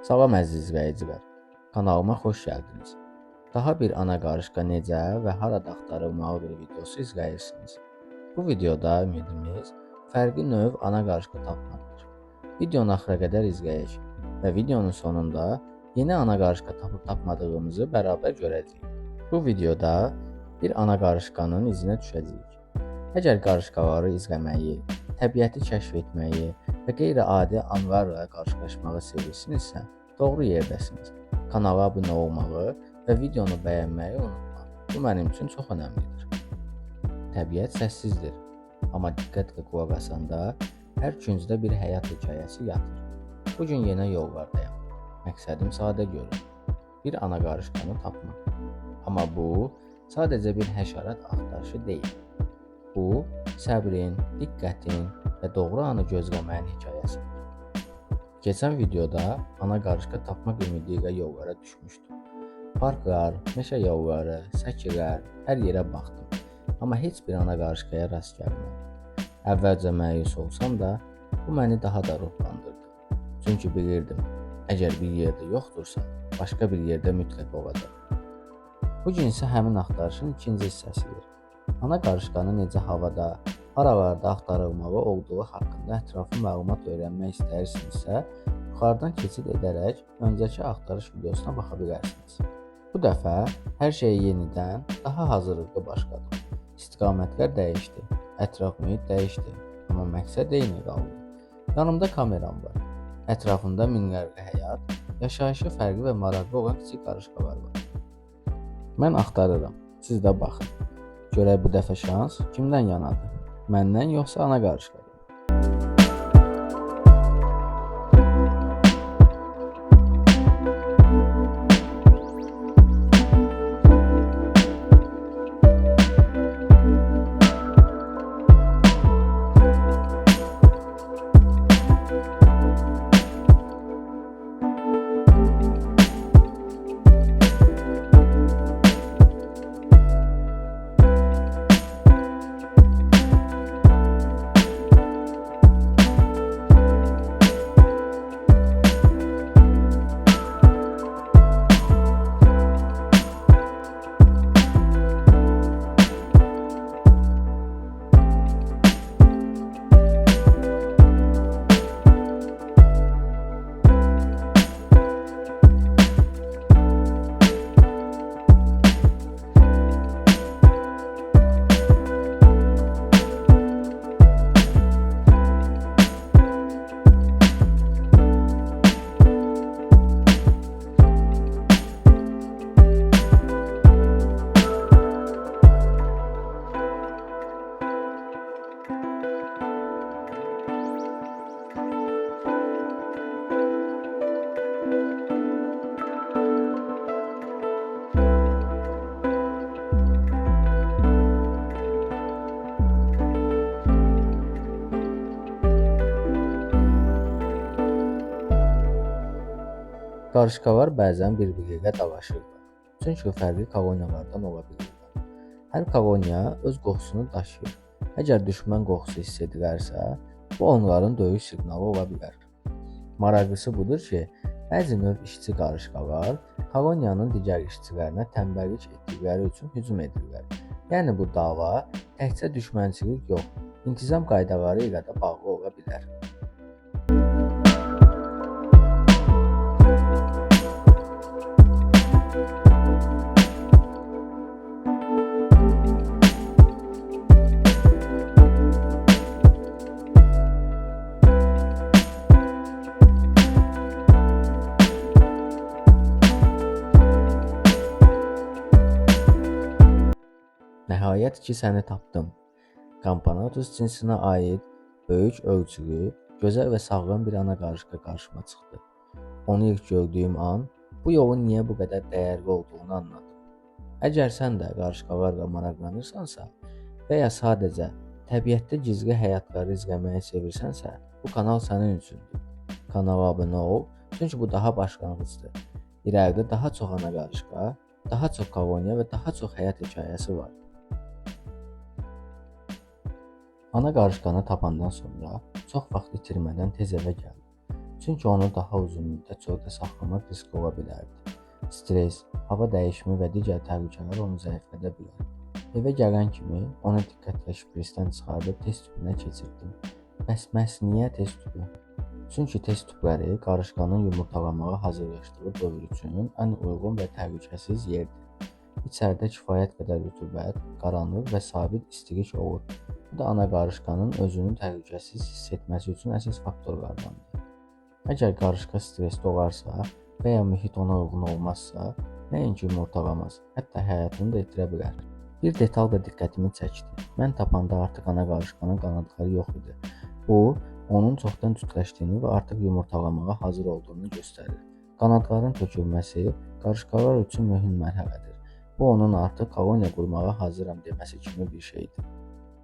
Salam əziz izləyicilər, kanalıma xoş gəldiniz. Daha bir ana qarışqa necə və harada axtarılmalı bir videosu izləyirsiniz. Bu videoda ümidimiz fərqli növ ana qarışqa tapmaqdır. Videonu axıra qədər izləyək və videonun sonunda yeni ana qarışqa tapıb tapmadığımızı bərabər görəcəyik. Bu videoda bir ana qarışqanın izinə düşəcəyik. Əgər qarışqaları izləməyi, təbiəti kəşf etməyi və qeyri-adi anlarla qarşılaşmağı sevirsinizsə, doğru yerdəsiniz. Kanala abunə olmağı və videonu bəyənməyi unutmayın. Bu mənim üçün çox önəmlidir. Təbiət səssizdir, amma diqqətlə qulaq asanda hər küncdə bir həyat hekayəsi yatır. Bugün yenə yollardayam. Məqsədim sadə görün. Bir ana qarışqanı tapmaq. Amma bu sadəcə bir həşərat axtarışı deyil. Bu, səbrin, diqqətin və doğru anı gözləməyin hekayəsidir. Keçən videoda ana qarışqa tapmaq ümidi ilə yollara düşmüşdüm. Parklar, meşə yolları, səkilər, hər yerə baxdım. Amma heç bir ana qarışqaya rast gəlmədim. Əvvəlcə məyus olsam da, bu məni daha da ruhlandırdı. Çünki bilirdim, əgər bir yerdə yoxdursa, başqa bir yerdə mütləq olacaq. Bugün isə həmin axtarışın ikinci hissəsidir. Ana qarışqanı necə havada, haralarda axtarılmalı olduğu haqqında ətraflı məlumat öyrənmək istəyirsinizsə, yuxarıdan keçid edərək öncəki axtarış videosuna baxa bilərsiniz. Bu dəfə hər şeyi yenidən, daha hazırlıqlı başladım. İstiqamətlər dəyişdi, ətraf mühit dəyişdi, amma məqsəd eyni qaldı. Yanımda kameram var, ətrafımda minlərlə həyat, yaşayışı fərqli və maraqlı olan kiçik qarışqalar var. Mən axtarıram, siz də baxın. Görək bu dəfə şans kimdən yanadır? Məndən yoxsa ana qarışqadan? Qarışqalar bəzən bir-biri ilə dalaşırlar. Çünki fərqli koloniyalardan ola bilirlər. Hər koloniya öz qoxusunu daşıyır. Əgər düşmən qoxusu hiss edilərsə, bu onların döyüş siqnalı ola bilər. Maraqlısı budur ki, bəzi növ işçi qarışqalar koloniyanın digər işçilərinə tənbəllik etdikləri üçün hücum edirlər. Yəni bu dava təkcə düşmənçilik yox, intizam qaydaları ilə də bağlı ola bilər. Nəhayət ki, səni tapdım. Campanatus cinsinə aid böyük ölçülü, gözəl və sağlam bir ana qarışqa qarşıma çıxdı. Onu ilk gördüyüm an bu yolun niyə bu qədər dəyərli olduğunu anladım. Əgər sən də qarışqalarla maraqlanırsansa və ya sadəcə təbiətdə gizli həyatları izləməyi sevirsənsə, bu kanal sənin üçündür. Kanala abunə ol, çünki bu daha başlanğıcdır. İrəlidə daha çox ana qarışqa, daha çox koloniya və daha çox həyat hekayəsi var. Ana qarışqanı tapandan sonra çox vaxt itirmədən tez evə gəldim. Çünki onu daha uzun müddət çöldə saxlamaq riskli ola bilərdi. Stress, hava dəyişimi və digər təhlükələr onu zəiflədə bilər. Evə gələn kimi onu diqqətlə şprisdən çıxardıb test tüpünə keçirdim. Bəs məhz niyə test tüpü? Çünki test tüpləri qarışqanın yumurtalamağa hazırlaşdığı dövr üçün ən uyğun və təhlükəsiz yerdir. İçəridə kifayət qədər rütubət, qaranlıq və sabit istilik olur. Bu da ana qarışqanın özünü təhlükəsiz hiss etməsi üçün əsas faktorlardandır. Əgər qarışqa stressli olarsa və ya mühit ona uyğun olmazsa, nəinki yumurtalamaz, hətta həyatını da itirə bilər. Bir detal da diqqətimi çəkdi. Mən tapanda artıq ana qarışqanın qanadları yox idi. Bu, onun çoxdan tütləşdiyini və artıq yumurtalamağa hazır olduğunu göstərir. Qanadların tökülməsi qarışqalar üçün mühüm mərhələdir. Bu, onun artıq koloniya qurmağa hazıram deməsi kimi bir şeydir.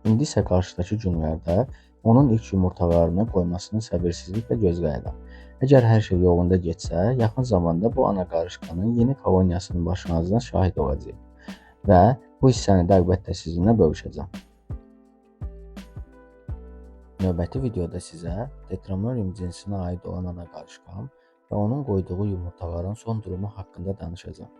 İndi isə qarşıdakı günlərdə onun ilk yumurtalarını qoymasını səbirsizliklə gözləyirəm. Əgər hər şey yolunda getsə, yaxın zamanda bu ana qarışqanın yeni koloniyasının başlanğıcına şahid olacağıq və bu hissəni də əlbəttə sizinlə bölüşəcəm. Növbəti videoda sizə Tetramorium cinsinə aid olan ana qarışqam və onun qoyduğu yumurtaların son durumu haqqında danışacağam.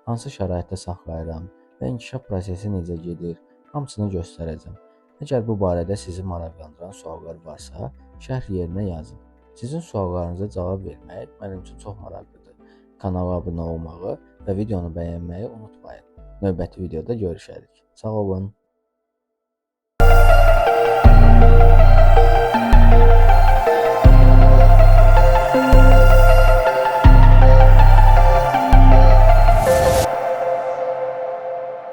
Hansı şəraitdə saxlayıram və inkişaf prosesi necə gedir, hamısını göstərəcəm. Əgər bu barədə sizi maraqlandıran suallar varsa, şərh yerinə yazın. Sizin suallarınıza cavab vermək mənim üçün çox maraqlıdır. Kanala abunə olmağı və videonu bəyənməyi unutmayın. Növbəti videoda görüşərik. Sağ olun.